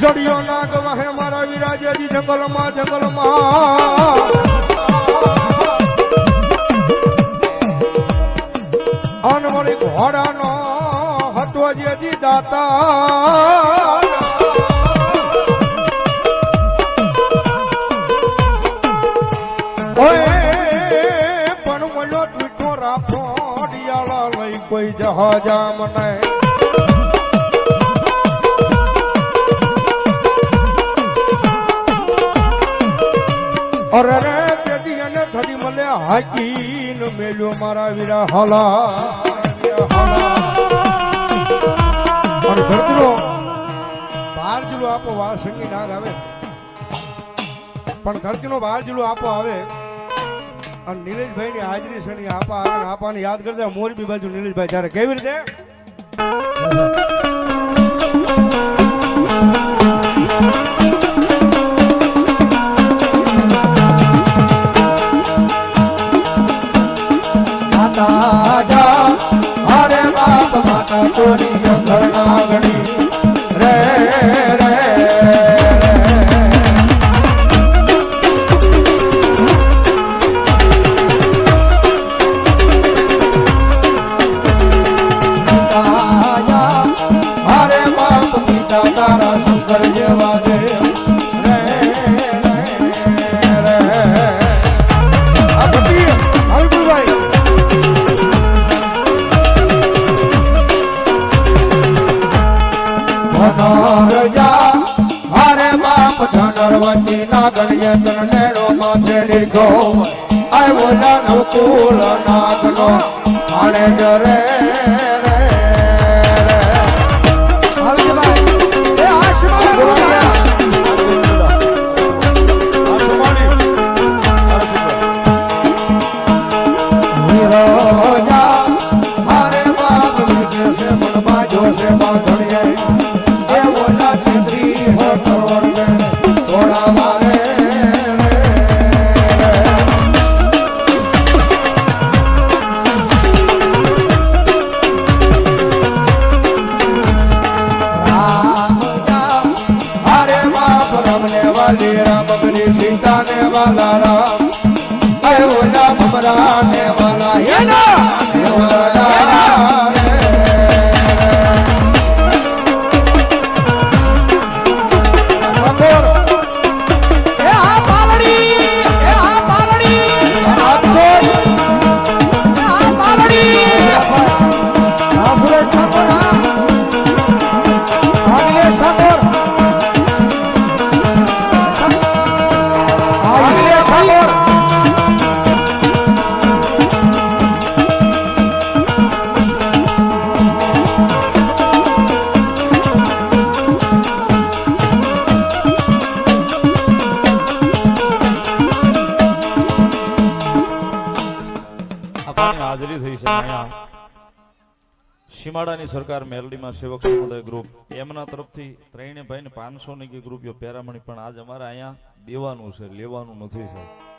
જડિયો ના ગવાહે મારા વિરાજેજી જંગલમાં અનવળી ઘોડાનો હતો જેજી દાતા પણ મળ્યો મીઠો રાખો ડિયાળા લઈ કોઈ જહાજા મને અરે રે પેટી અને થડી મને હાકીન મેલ્યો મારા વીરા હલા અને ધરતીનો બહાર જિલ્લો આપો વાર સંગી નાગ આવે પણ ધરતીનો બહાર જિલ્લો આપો આવે અને નીલેશભાઈ ની હાજરી છે આપા આવે ને આપાને યાદ કરતા મોરબી બાજુ નીલેશભાઈ ત્યારે કેવી રીતે હરે બાપ માતા તોરી ઘરનાગણી રે રે હરે બાપ પિતા તારા શંકર જેવા દેવ રે રે આ બધી ભાઈ હરે બાપ ધનરવતી ના ગણ્ય નેડો માથે લીધો આવ્યો દાનવ કુલ નાગનો આણે જરે હરે બાપ વિજય મનમાં જોશે બાંધણીએ सीता ने वाला राम अय ओला भमरा ने वाला ये ना હાજરી થઈ છે અહીંયા સીમાડાની સરકાર મેલડીમાં સેવક સમુદાય ગ્રુપ એમના તરફથી ત્રણે ભાઈને 500 ની ગ્રુપ પેરામણી પણ આજ અમારે અહીંયા દેવાનું છે લેવાનું નથી સાહેબ